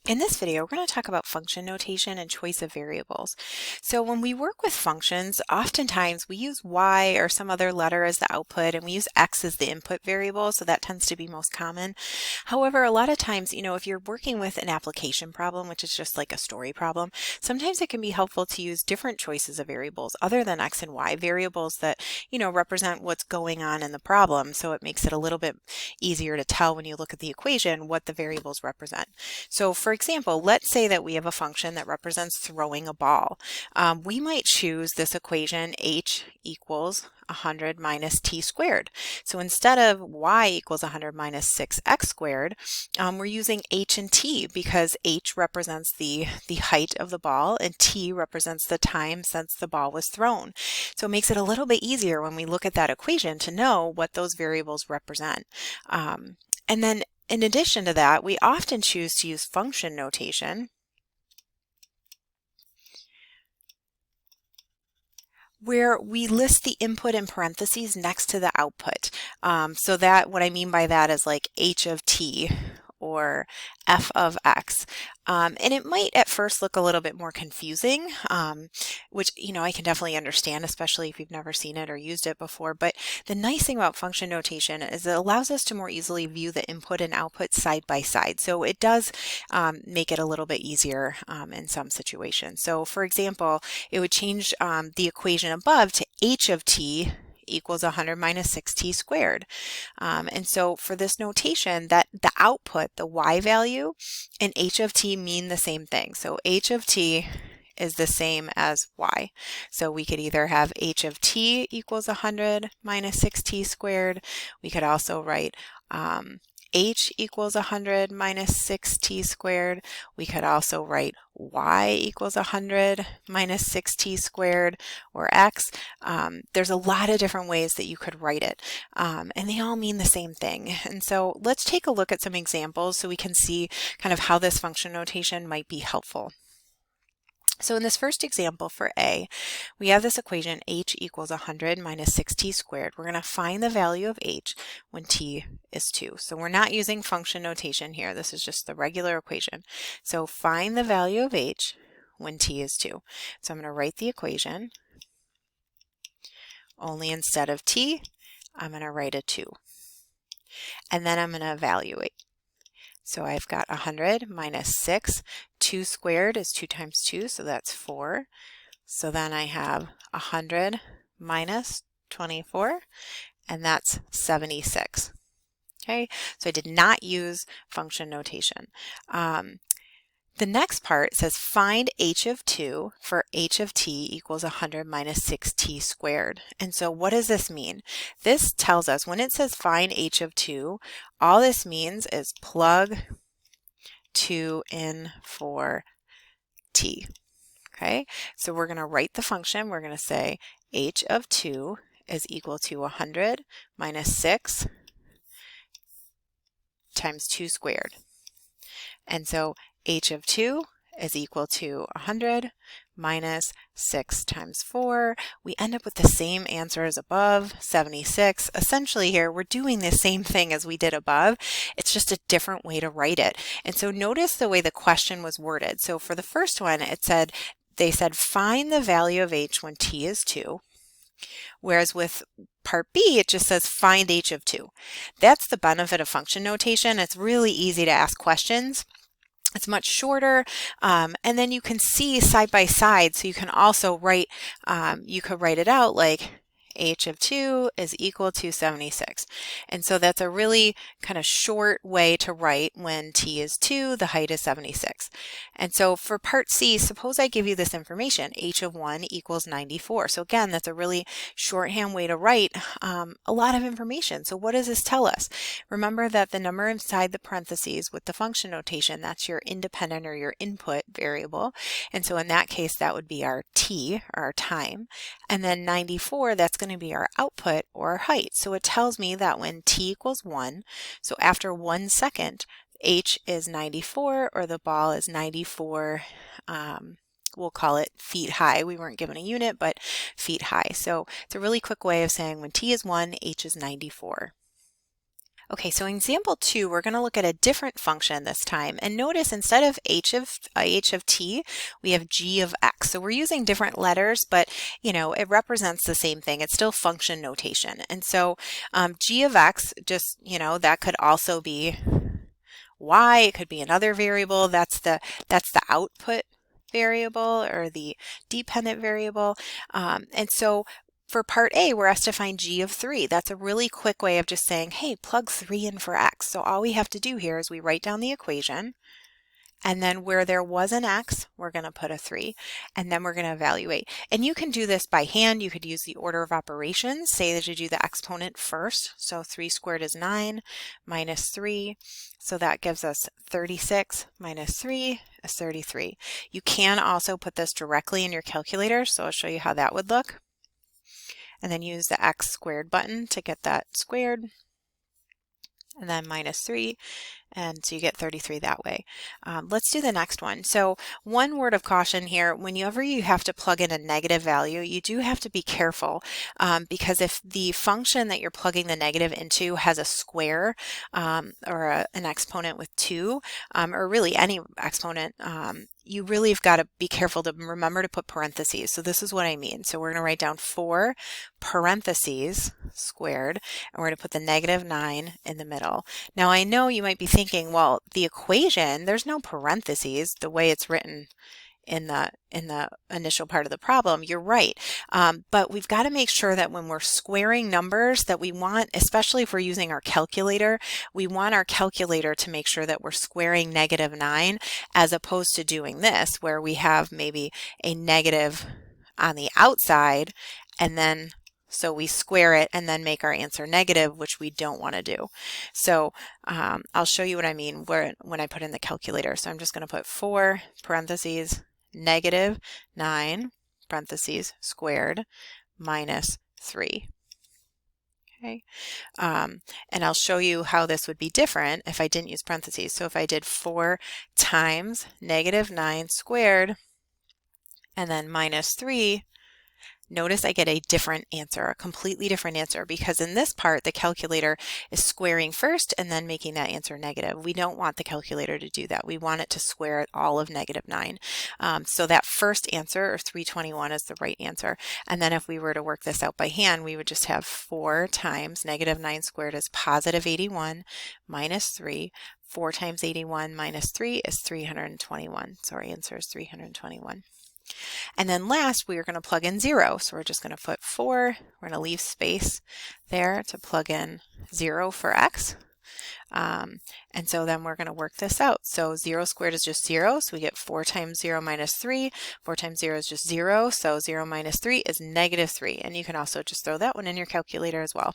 In this video, we're going to talk about function notation and choice of variables. So when we work with functions, oftentimes we use y or some other letter as the output, and we use x as the input variable, so that tends to be most common. However, a lot of times, if you're working with an application problem, which is just like a story problem, sometimes it can be helpful to use different choices of variables other than x and y, variables that, represent what's going on in the problem, so it makes it a little bit easier to tell when you look at the equation what the variables represent. So for example, let's say that we have a function that represents throwing a ball. We might choose this equation h equals 100 minus t squared. So instead of y equals 100 minus 6x squared, we're using h and t because h represents the height of the ball and t represents the time since the ball was thrown. So it makes it a little bit easier when we look at that equation to know what those variables represent. And then in addition to that, we often choose to use function notation where we list the input in parentheses next to the output. So that what I mean by that is like h of t or f of x. And it might at first look a little bit more confusing, which, I can definitely understand, especially if you've never seen it or used it before. But the nice thing about function notation is it allows us to more easily view the input and output side by side. So it does make it a little bit easier in some situations. So for example, it would change the equation above to h of t equals 100 minus 6t squared. And so for this notation, that the output, the y value, and h of t mean the same thing. So h of t is the same as y. So we could either have h of t equals 100 minus 6t squared. We could also write h equals 100 minus 6t squared. We could also write y equals 100 minus 6t squared, or x. There's a lot of different ways that you could write it, and they all mean the same thing. And so let's take a look at some examples so we can see kind of how this function notation might be helpful. So in this first example for A, we have this equation h equals 100 minus 6t squared. We're going to find the value of h when t is 2. So we're not using function notation here. This is just the regular equation. So find the value of h when t is 2. So I'm going to write the equation, only instead of t, I'm going to write a 2. And then I'm going to evaluate. So I've got 100 minus 6. 2 squared is 2 times 2, so that's 4. So then I have 100 minus 24, and that's 76. Okay, so I did not use function notation. The next part says find h of 2 for h of t equals 100 minus 6t squared. And so what does this mean? This tells us when it says find h of 2, all this means is plug 2 in for t. Okay, so we're going to write the function. We're going to say h of 2 is equal to 100 minus 6 times 2 squared. And so h of 2 is equal to 100 minus 6 times 4. We end up with the same answer as above, 76. Essentially here, we're doing the same thing as we did above. It's just a different way to write it. And so notice the way the question was worded. So for the first one, they said find the value of h when t is 2. Whereas with part B, it just says find h of 2. That's the benefit of function notation. It's really easy to ask questions. It's much shorter, and then you can see side by side, so you can also write, you could write it out like h of 2 is equal to 76. And so that's a really kind of short way to write when t is 2, the height is 76. And so for part C, suppose I give you this information, h of 1 equals 94. So again, that's a really shorthand way to write a lot of information. So what does this tell us? Remember that the number inside the parentheses with the function notation, that's your independent or your input variable. And so in that case, that would be our t, or our time. And then 94, that's going to be our output or our height. So it tells me that when t equals 1, so after 1 second, h is 94, or the ball is 94, we'll call it feet high. We weren't given a unit, but feet high. So it's a really quick way of saying when t is 1, h is 94. Okay, so in example 2, we're going to look at a different function this time. And notice instead of h of t, we have g of x. So we're using different letters, but it represents the same thing. It's still function notation. And so g of x, just, that could also be y. It could be another variable. That's the output variable or the dependent variable. And so for part A, we're asked to find g of 3. That's a really quick way of just saying, hey, plug 3 in for x. So all we have to do here is we write down the equation, and then where there was an x, we're going to put a 3, and then we're going to evaluate. And you can do this by hand. You could use the order of operations. Say that you do the exponent first. So 3 squared is 9 minus 3. So that gives us 36 minus 3 is 33. You can also put this directly in your calculator. So I'll show you how that would look. And then use the x squared button to get that squared, and then minus 3, and so you get 33 that way. Let's do the next one. So one word of caution here, whenever you have to plug in a negative value, you do have to be careful because if the function that you're plugging the negative into has a square or an exponent with 2, or really any exponent, you really have got to be careful to remember to put parentheses. So this is what I mean. So we're going to write down 4 parentheses squared, and we're going to put the negative 9 in the middle. Now I know you might be thinking, well, the equation, there's no parentheses the way it's written in the initial part of the problem. You're right. But we've got to make sure that when we're squaring numbers that we want, especially if we're using our calculator, we want our calculator to make sure that we're squaring negative 9 as opposed to doing this where we have maybe a negative on the outside, and then so we square it and then make our answer negative, which we don't want to do. So I'll show you what I mean when I put in the calculator. So I'm just going to put 4 parentheses negative 9 parentheses squared minus 3. Okay, and I'll show you how this would be different if I didn't use parentheses. So if I did 4 times negative 9 squared and then minus 3, notice I get a different answer, a completely different answer, because in this part, the calculator is squaring first and then making that answer negative. We don't want the calculator to do that. We want it to square all of negative 9. So that first answer, or 321, is the right answer. And then if we were to work this out by hand, we would just have 4 times negative 9 squared is positive 81 minus 3. 4 times 81 minus 3 is 321. So our answer is 321. And then last, we are going to plug in 0. So we're just going to put 4. We're going to leave space there to plug in 0 for x. And so then we're going to work this out. So 0 squared is just 0. So we get 4 times 0 minus 3. 4 times 0 is just 0. So 0 minus 3 is negative 3. And you can also just throw that one in your calculator as well.